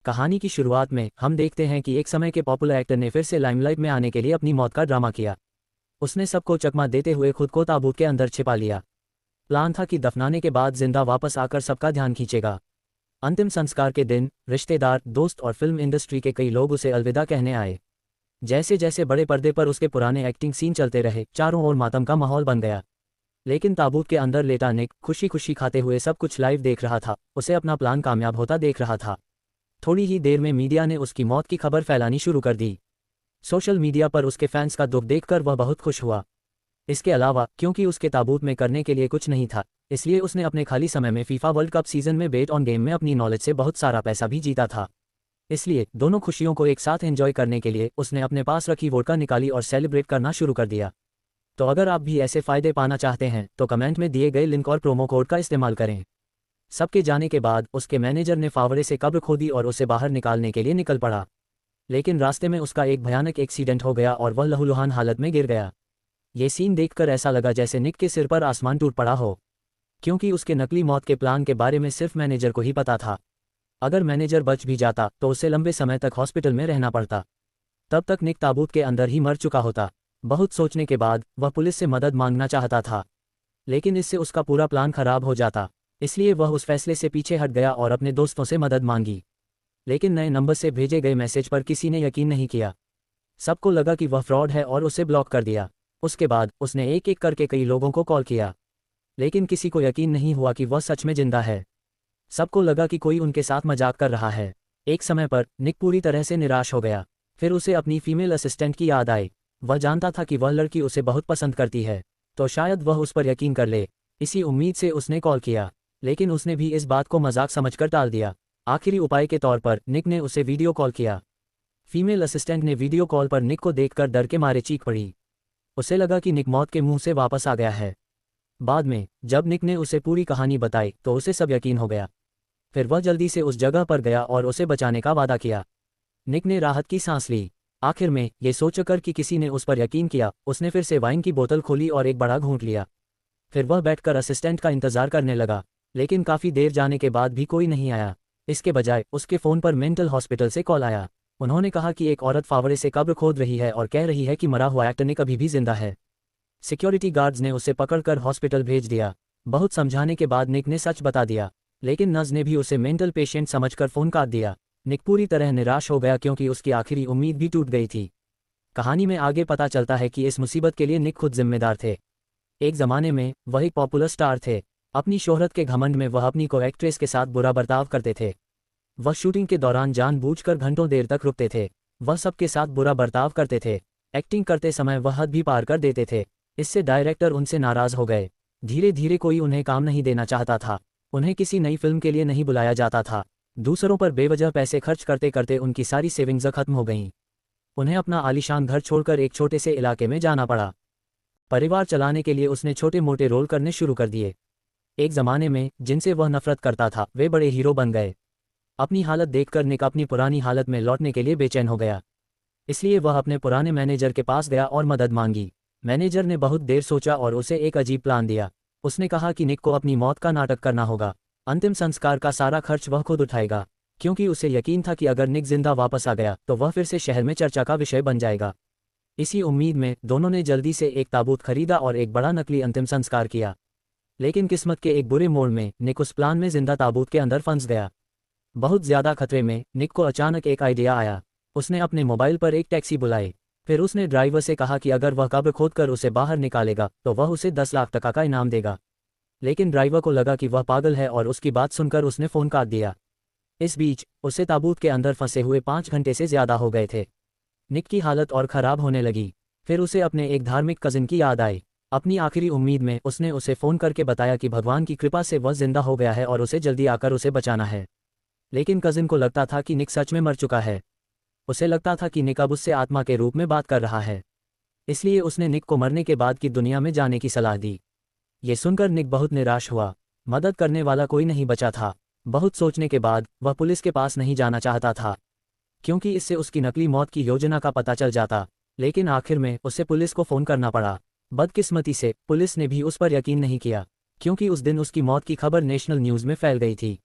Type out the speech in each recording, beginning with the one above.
कहानी की शुरुआत में हम देखते हैं कि एक समय के पॉपुलर एक्टर ने फिर से लाइमलाइट में आने के लिए अपनी मौत का ड्रामा किया। उसने सबको चकमा देते हुए खुद को ताबूत के अंदर छिपा लिया। प्लान था कि दफनाने के बाद जिंदा वापस आकर सबका ध्यान खींचेगा। अंतिम संस्कार के दिन रिश्तेदार, दोस्त और फिल्म इंडस्ट्री के कई लोग उसे अलविदा कहने आए। जैसे जैसे बड़े पर्दे पर उसके पुराने एक्टिंग सीन चलते रहे, चारों ओर मातम का माहौल बन गया। लेकिन ताबूत के अंदर लेटा निक खुशी खुशी खाते हुए सब कुछ लाइव देख रहा था। उसे अपना प्लान कामयाब होता देख रहा था। थोड़ी ही देर में मीडिया ने उसकी मौत की खबर फैलानी शुरू कर दी। सोशल मीडिया पर उसके फैंस का दुख देखकर वह बहुत खुश हुआ। इसके अलावा क्योंकि उसके ताबूत में करने के लिए कुछ नहीं था, इसलिए उसने अपने खाली समय में फीफा वर्ल्ड कप सीजन में बेट ऑन गेम में अपनी नॉलेज से बहुत सारा पैसा भी जीता था। इसलिए दोनों खुशियों को एक साथ एंजॉय करने के लिए उसने अपने पास रखी वोडका निकाली और सेलिब्रेट करना शुरू कर दिया। तो अगर आप भी ऐसे फायदे पाना चाहते हैं तो कमेंट में दिए गए लिंक और प्रोमो कोड का इस्तेमाल करें। सबके जाने के बाद उसके मैनेजर ने फावड़े से कब्र खोदी और उसे बाहर निकालने के लिए निकल पड़ा। लेकिन रास्ते में उसका एक भयानक एक्सीडेंट हो गया और वह लहूलुहान हालत में गिर गया। ये सीन देखकर ऐसा लगा जैसे निक के सिर पर आसमान टूट पड़ा हो, क्योंकि उसके नकली मौत के प्लान के बारे में सिर्फ मैनेजर को ही पता था। अगर मैनेजर बच भी जाता तो उसे लंबे समय तक हॉस्पिटल में रहना पड़ता। तब तक निक ताबूत के अंदर ही मर चुका होता। बहुत सोचने के बाद वह पुलिस से मदद मांगना चाहता था, लेकिन इससे उसका पूरा प्लान खराब हो जाता। इसलिए वह उस फैसले से पीछे हट गया और अपने दोस्तों से मदद मांगी। लेकिन नए नंबर से भेजे गए मैसेज पर किसी ने यकीन नहीं किया। सबको लगा कि वह फ्रॉड है और उसे ब्लॉक कर दिया। उसके बाद उसने एक एक करके कई लोगों को कॉल किया, लेकिन किसी को यकीन नहीं हुआ कि वह सच में जिंदा है। सबको लगा कि कोई उनके साथ मजाक कर रहा है। एक समय पर निक पूरी तरह से निराश हो गया। फिर उसे अपनी फीमेल असिस्टेंट की याद आई। वह जानता था कि वह लड़की उसे बहुत पसंद करती है, तो शायद वह उस पर यकीन कर ले। इसी उम्मीद से उसने कॉल किया, लेकिन उसने भी इस बात को मजाक समझकर टाल दिया। आखिरी उपाय के तौर पर निक ने उसे वीडियो कॉल किया। फीमेल असिस्टेंट ने वीडियो कॉल पर निक को देखकर डर के मारे चीख पड़ी। उसे लगा कि निक मौत के मुंह से वापस आ गया है। बाद में जब निक ने उसे पूरी कहानी बताई तो उसे सब यकीन हो गया। फिर वह जल्दी से उस जगह पर गया और उसे बचाने का वादा किया। निक ने राहत की सांस ली। आखिर में ये सोचकर कि किसी ने उस पर यकीन किया, उसने फिर से वाइन की बोतल खोली और एक बड़ा घूंट लिया। फिर वह बैठकर असिस्टेंट का इंतजार करने लगा, लेकिन काफ़ी देर जाने के बाद भी कोई नहीं आया। इसके बजाय उसके फ़ोन पर मेंटल हॉस्पिटल से कॉल आया। उन्होंने कहा कि एक औरत फावड़े से कब्र खोद रही है और कह रही है कि मरा हुआ एक्टर निक अभी भी जिंदा है। सिक्योरिटी गार्ड्स ने उसे पकड़कर हॉस्पिटल भेज दिया। बहुत समझाने के बाद निक ने सच बता दिया, लेकिन नर्स ने भी उसे मेंटल पेशेंट समझकर फ़ोन काट दिया। निक पूरी तरह निराश हो गया क्योंकि उसकी आखिरी उम्मीद भी टूट गई थी। कहानी में आगे पता चलता है कि इस मुसीबत के लिए निक खुद जिम्मेदार थे। एक ज़माने में वह एक पॉपुलर स्टार थे। अपनी शोहरत के घमंड में वह अपनी को एक्ट्रेस के साथ बुरा बर्ताव करते थे। वह शूटिंग के दौरान जानबूझकर घंटों देर तक रुकते थे। वह सबके साथ बुरा बर्ताव करते थे। एक्टिंग करते समय वह हद भी पार कर देते थे। इससे डायरेक्टर उनसे नाराज़ हो गए। धीरे धीरे कोई उन्हें काम नहीं देना चाहता था। उन्हें किसी नई फिल्म के लिए नहीं बुलाया जाता था। दूसरों पर बेवजह पैसे खर्च करते करते उनकी सारी सेविंग्स खत्म हो गईं। उन्हें अपना आलीशान घर छोड़कर एक छोटे से इलाके में जाना पड़ा। परिवार चलाने के लिए उसने छोटे मोटे रोल करने शुरू कर दिए। एक ज़माने में जिनसे वह नफरत करता था वे बड़े हीरो बन गए। अपनी हालत देखकर निक अपनी पुरानी हालत में लौटने के लिए बेचैन हो गया। इसलिए वह अपने पुराने मैनेजर के पास गया और मदद मांगी। मैनेजर ने बहुत देर सोचा और उसे एक अजीब प्लान दिया। उसने कहा कि निक को अपनी मौत का नाटक करना होगा। अंतिम संस्कार का सारा खर्च वह खुद उठाएगा, क्योंकि उसे यकीन था कि अगर निक जिंदा वापस आ गया तो वह फिर से शहर में चर्चा का विषय बन जाएगा। इसी उम्मीद में दोनों ने जल्दी से एक ताबूत खरीदा और एक बड़ा नकली अंतिम संस्कार किया। लेकिन किस्मत के एक बुरे मोड़ में निक उस प्लान में जिंदा ताबूत के अंदर फंस गया। बहुत ज़्यादा खतरे में निक को अचानक एक आइडिया आया। उसने अपने मोबाइल पर एक टैक्सी बुलाई। फिर उसने ड्राइवर से कहा कि अगर वह कब्र खोदकर उसे बाहर निकालेगा तो वह उसे 10 लाख टका का इनाम देगा। लेकिन ड्राइवर को लगा कि वह पागल है और उसकी बात सुनकर उसने फ़ोन काट दिया। इस बीच उसे ताबूत के अंदर फंसे हुए 5 घंटे से ज़्यादा हो गए थे। निक की हालत और ख़राब होने लगी। फिर उसे अपने एक धार्मिक कज़िन की याद आई। अपनी आखिरी उम्मीद में उसने उसे फ़ोन करके बताया कि भगवान की कृपा से वह जिंदा हो गया है और उसे जल्दी आकर उसे बचाना है। लेकिन कज़िन को लगता था कि निक सच में मर चुका है। उसे लगता था कि निक अब उससे आत्मा के रूप में बात कर रहा है। इसलिए उसने निक को मरने के बाद की दुनिया में जाने की सलाह दी। ये सुनकर निक बहुत निराश हुआ। मदद करने वाला कोई नहीं बचा था। बहुत सोचने के बाद वह पुलिस के पास नहीं जाना चाहता था, क्योंकि इससे उसकी नकली मौत की योजना का पता चल जाता। लेकिन आखिर में उसे पुलिस को फ़ोन करना पड़ा। बदकिस्मती से पुलिस ने भी उस पर यकीन नहीं किया, क्योंकि उस दिन उसकी मौत की खबर नेशनल न्यूज़ में फैल गई थी।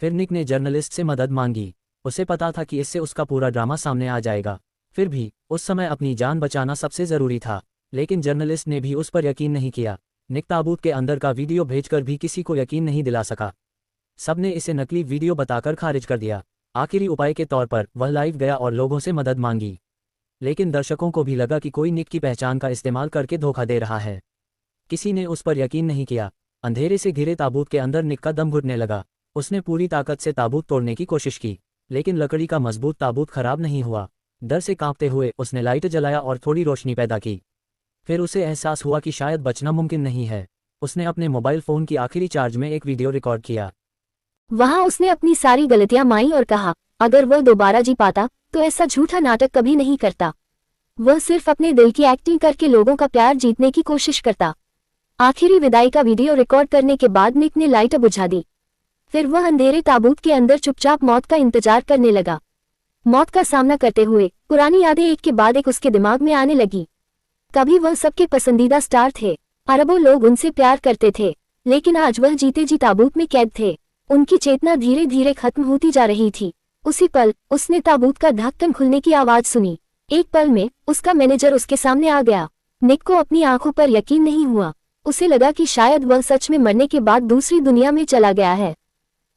फिर निक ने जर्नलिस्ट से मदद मांगी। उसे पता था कि इससे उसका पूरा ड्रामा सामने आ जाएगा। फिर भी उस समय अपनी जान बचाना सबसे ज़रूरी था। लेकिन जर्नलिस्ट ने भी उस पर यकीन नहीं किया। निक ताबूत के अंदर का वीडियो भेजकर भी किसी को यकीन नहीं दिला सका। सबने इसे नकली वीडियो बताकर खारिज कर दिया। आखिरी उपाय के तौर पर वह लाइव गया और लोगों से मदद मांगी। लेकिन दर्शकों को भी लगा कि कोई निक की पहचान का इस्तेमाल करके धोखा दे रहा है। किसी ने उस पर यकीन नहीं किया। अंधेरे से घिरे ताबूत के अंदर निक का दम घुटने लगा। उसने पूरी ताकत से ताबूत तोड़ने की कोशिश की, लेकिन लकड़ी का मजबूत ताबूत खराब नहीं हुआ। डर से कांपते हुए उसने लाइट जलाया और थोड़ी रोशनी पैदा की। फिर उसे एहसास हुआ कि शायद बचना मुमकिन नहीं है। उसने अपने मोबाइल फ़ोन की आखिरी चार्ज में एक वीडियो रिकॉर्ड किया। वहां उसने अपनी सारी गलतियां माई और कहा अगर वह दोबारा जी पाता तो ऐसा झूठा नाटक कभी नहीं करता। वह सिर्फ अपने दिल की एक्टिंग करके लोगों का प्यार जीतने की कोशिश करता। आखिरी विदाई का वीडियो रिकॉर्ड करने के बाद निक ने लाइट बुझा दी। फिर वह अंधेरे ताबूत के अंदर चुपचाप मौत का इंतजार करने लगा। मौत का सामना करते हुए पुरानी यादें एक के बाद एक उसके दिमाग में आने लगी। कभी वह सबके पसंदीदा स्टार थे, अरबों लोग उनसे प्यार करते थे, लेकिन आज वह जीते जी ताबूत में कैद थे। उनकी चेतना धीरे धीरे खत्म होती जा रही थी। उसी पल उसने ताबूत का ढक्कन खुलने की आवाज सुनी। एक पल में उसका मैनेजर उसके सामने आ गया। निक को अपनी आंखों पर यकीन नहीं हुआ। उसे लगा कि शायद वह सच में मरने के बाद दूसरी दुनिया में चला गया है।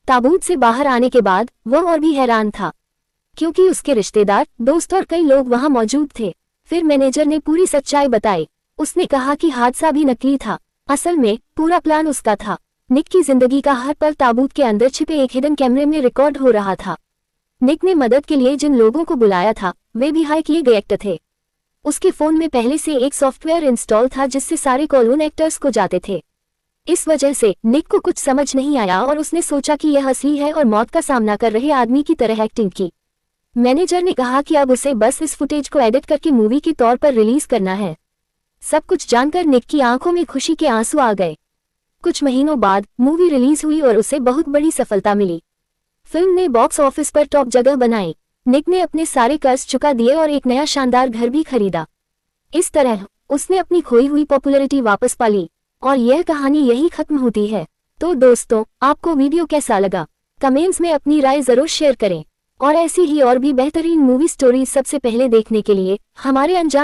ताबूत से बाहर आने के बाद वह और भी हैरान था, क्योंकि उसके रिश्तेदार, दोस्त और कई लोग वहां मौजूद थे। फिर मैनेजर ने पूरी सच्चाई बताई। उसने कहा कि हादसा भी नकली था, असल में पूरा प्लान उसका था। निक की जिंदगी का हर पल ताबूत के अंदर छिपे एक हिडन कैमरे में रिकॉर्ड हो रहा था। निक ने मदद के लिए जिन लोगों को बुलाया था वे भी हाई किए गए एक्टर थे। उसके फोन में पहले से एक सॉफ्टवेयर इंस्टॉल था जिससे सारे कॉल उन एक्टर्स को जाते थे। इस वजह से निक को कुछ समझ नहीं आया और उसने सोचा कि यह असली है और मौत का सामना कर रहे आदमी की तरह एक्टिंग की। मैनेजर ने कहा कि अब उसे बस इस फुटेज को एडिट करके मूवी के तौर पर रिलीज करना है। सब कुछ जानकर निक की आंखों में खुशी के आंसू आ गए। कुछ महीनों बाद मूवी रिलीज हुई और उसे बहुत बड़ी सफलता मिली। फिल्म ने बॉक्स ऑफिस पर टॉप जगह बनाई। निक ने अपने सारे कर्ज चुका दिए और एक नया शानदार घर भी खरीदा। इस तरह उसने अपनी खोई हुई पॉपुलैरिटी वापस पा ली और यह कहानी यही खत्म होती है। तो दोस्तों, आपको वीडियो कैसा लगा? कमेंट्स में अपनी राय जरूर शेयर करें और ऐसी ही और भी बेहतरीन मूवी स्टोरीज सबसे पहले देखने के लिए हमारे अनजान